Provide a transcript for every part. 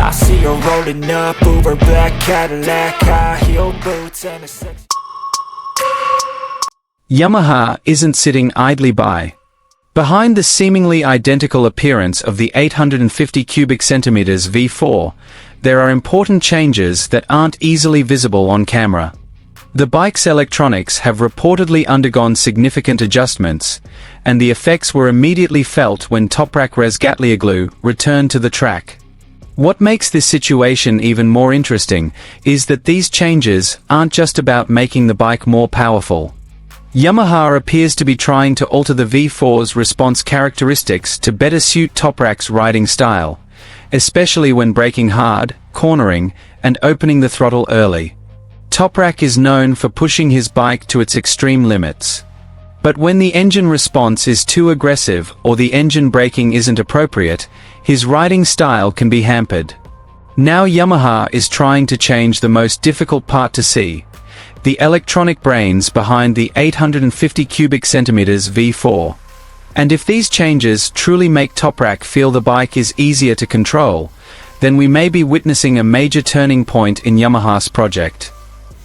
I see her rolling up, Uber black Cadillac, high heel boots and a sex. Yamaha isn't sitting idly by. Behind the seemingly identical appearance of the 850 cubic centimeters V4, there are important changes that aren't easily visible on camera. The bike's electronics have reportedly undergone significant adjustments, and the effects were immediately felt when TOPRAK Razgatlioglu returned to the track. What makes this situation even more interesting is that these changes aren't just about making the bike more powerful. Yamaha appears to be trying to alter the V4's response characteristics to better suit TOPRAK's riding style, especially when braking hard, cornering, and opening the throttle early. TOPRAK is known for pushing his bike to its extreme limits. But when the engine response is too aggressive or the engine braking isn't appropriate, his riding style can be hampered. Now Yamaha is trying to change the most difficult part to see: the electronic brains behind the 850 cubic centimeters V4. And if these changes truly make TOPRAK feel the bike is easier to control, then we may be witnessing a major turning point in Yamaha's project.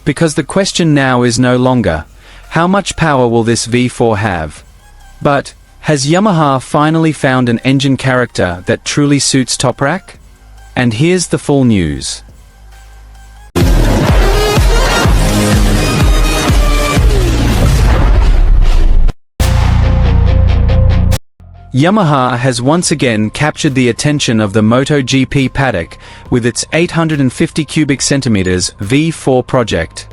Because the question now is no longer, how much power will this V4 have? But, has Yamaha finally found an engine character that truly suits TOPRAK? And here's the full news. Yamaha has once again captured the attention of the MotoGP paddock with its 850 cubic centimeters V4 project.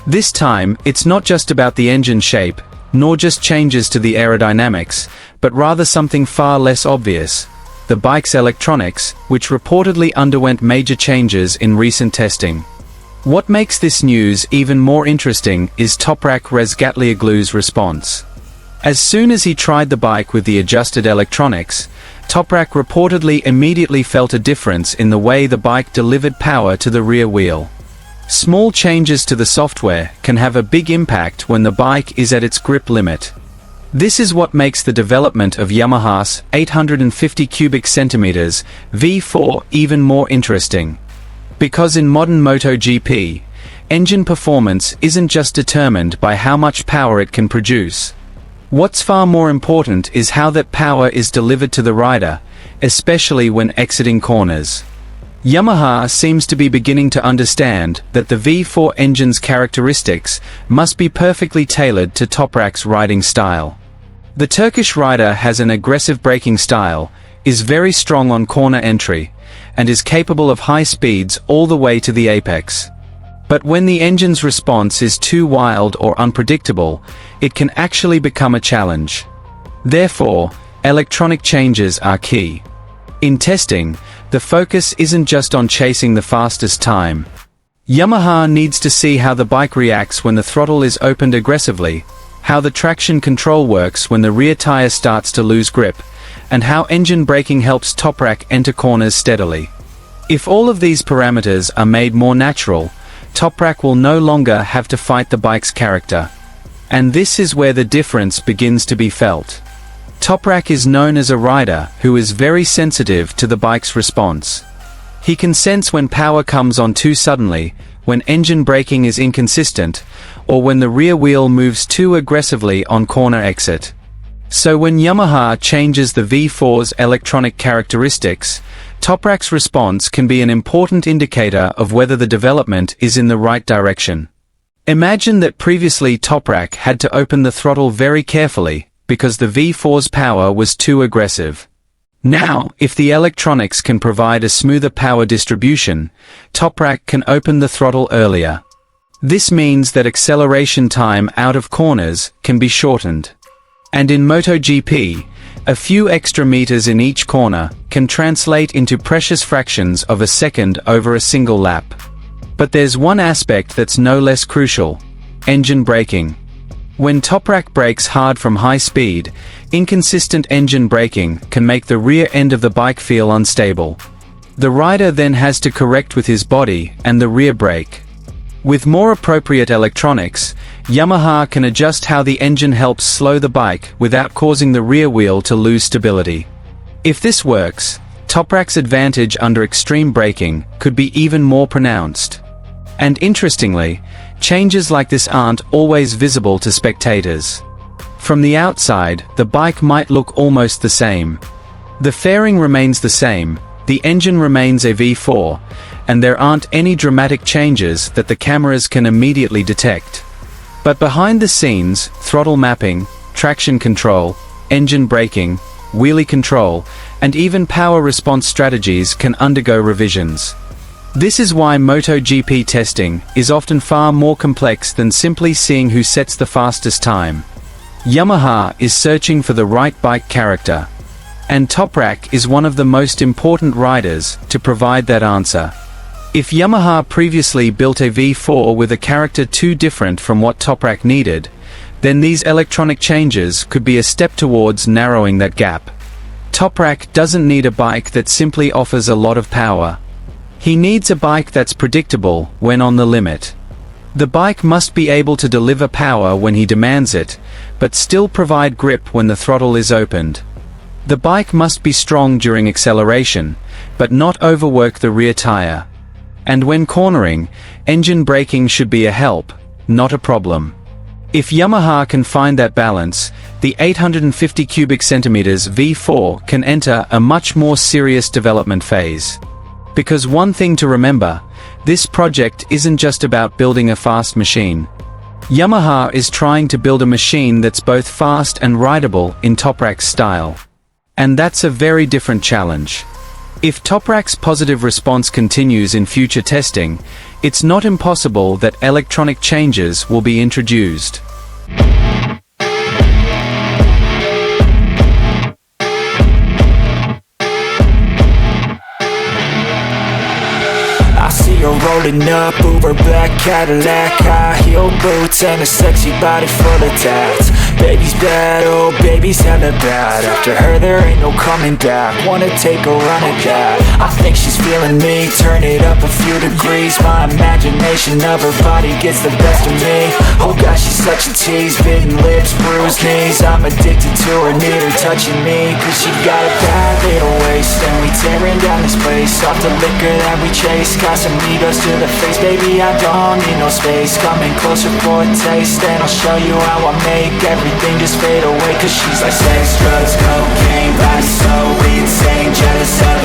This time, it's not just about the engine shape, nor just changes to the aerodynamics, but rather something far less obvious: the bike's electronics, which reportedly underwent major changes in recent testing. What makes this news even more interesting is TOPRAK Razgatlioglu's response. As soon as he tried the bike with the adjusted electronics, TOPRAK reportedly immediately felt a difference in the way the bike delivered power to the rear wheel. Small changes to the software can have a big impact when the bike is at its grip limit. This is what makes the development of Yamaha's 850 cubic centimeters V4 even more interesting. Because in modern MotoGP, engine performance isn't just determined by how much power it can produce. What's far more important is how that power is delivered to the rider, especially when exiting corners. Yamaha seems to be beginning to understand that the V4 engine's characteristics must be perfectly tailored to TOPRAK's riding style. The Turkish rider has an aggressive braking style, is very strong on corner entry, and is capable of high speeds all the way to the apex. But when the engine's response is too wild or unpredictable, it can actually become a challenge. Therefore, electronic changes are key. In testing, the focus isn't just on chasing the fastest time. Yamaha needs to see how the bike reacts when the throttle is opened aggressively, how the traction control works when the rear tire starts to lose grip, and how engine braking helps TOPRAK enter corners steadily. If all of these parameters are made more natural, TOPRAK will no longer have to fight the bike's character. And this is where the difference begins to be felt. TOPRAK is known as a rider who is very sensitive to the bike's response. He can sense when power comes on too suddenly, when engine braking is inconsistent, or when the rear wheel moves too aggressively on corner exit. So when Yamaha changes the V4's electronic characteristics, TOPRAK's response can be an important indicator of whether the development is in the right direction. Imagine that previously TOPRAK had to open the throttle very carefully, because the V4's power was too aggressive. Now, if the electronics can provide a smoother power distribution, TOPRAK can open the throttle earlier. This means that acceleration time out of corners can be shortened. And in MotoGP, a few extra meters in each corner can translate into precious fractions of a second over a single lap. But there's one aspect that's no less crucial: engine braking. When TOPRAK brakes hard from high speed, inconsistent engine braking can make the rear end of the bike feel unstable. The rider then has to correct with his body and the rear brake. With more appropriate electronics, Yamaha can adjust how the engine helps slow the bike without causing the rear wheel to lose stability. If this works, TOPRAK's advantage under extreme braking could be even more pronounced. And interestingly, changes like this aren't always visible to spectators. From the outside, the bike might look almost the same. The fairing remains the same, the engine remains a V4, and there aren't any dramatic changes that the cameras can immediately detect. But behind the scenes, throttle mapping, traction control, engine braking, wheelie control, and even power response strategies can undergo revisions. This is why MotoGP testing is often far more complex than simply seeing who sets the fastest time. Yamaha is searching for the right bike character, and TOPRAK is one of the most important riders to provide that answer. If Yamaha previously built a V4 with a character too different from what TOPRAK needed, then these electronic changes could be a step towards narrowing that gap. TOPRAK doesn't need a bike that simply offers a lot of power. He needs a bike that's predictable when on the limit. The bike must be able to deliver power when he demands it, but still provide grip when the throttle is opened. The bike must be strong during acceleration, but not overwork the rear tire. And when cornering, engine braking should be a help, not a problem. If Yamaha can find that balance, the 850 cubic centimeters V4 can enter a much more serious development phase. Because one thing to remember, this project isn't just about building a fast machine. Yamaha is trying to build a machine that's both fast and rideable in TOPRAK's style. And that's a very different challenge. If TOPRAK's positive response continues in future testing, it's not impossible that electronic changes will be introduced. I see her rolling up, Uber black Cadillac, high heel boots and a sexy body full of tats. Baby's bad, oh baby's hella bad. After her there ain't no coming back. Wanna take a run at that. I think she's feeling me, turn it up a few degrees. My imagination of her body gets the best of me. Oh gosh, she's such a tease, bitten lips, bruised knees. I'm addicted to her, need her touching me, cause she got a bad little waist. And we tearing down this place, off the liquor that we chase. Casamigos to the face, baby I don't need no space. Coming closer for a taste, and I'll show you how I make everything just fade away. Cause she's like sex, drugs, cocaine, body so insane, jealous of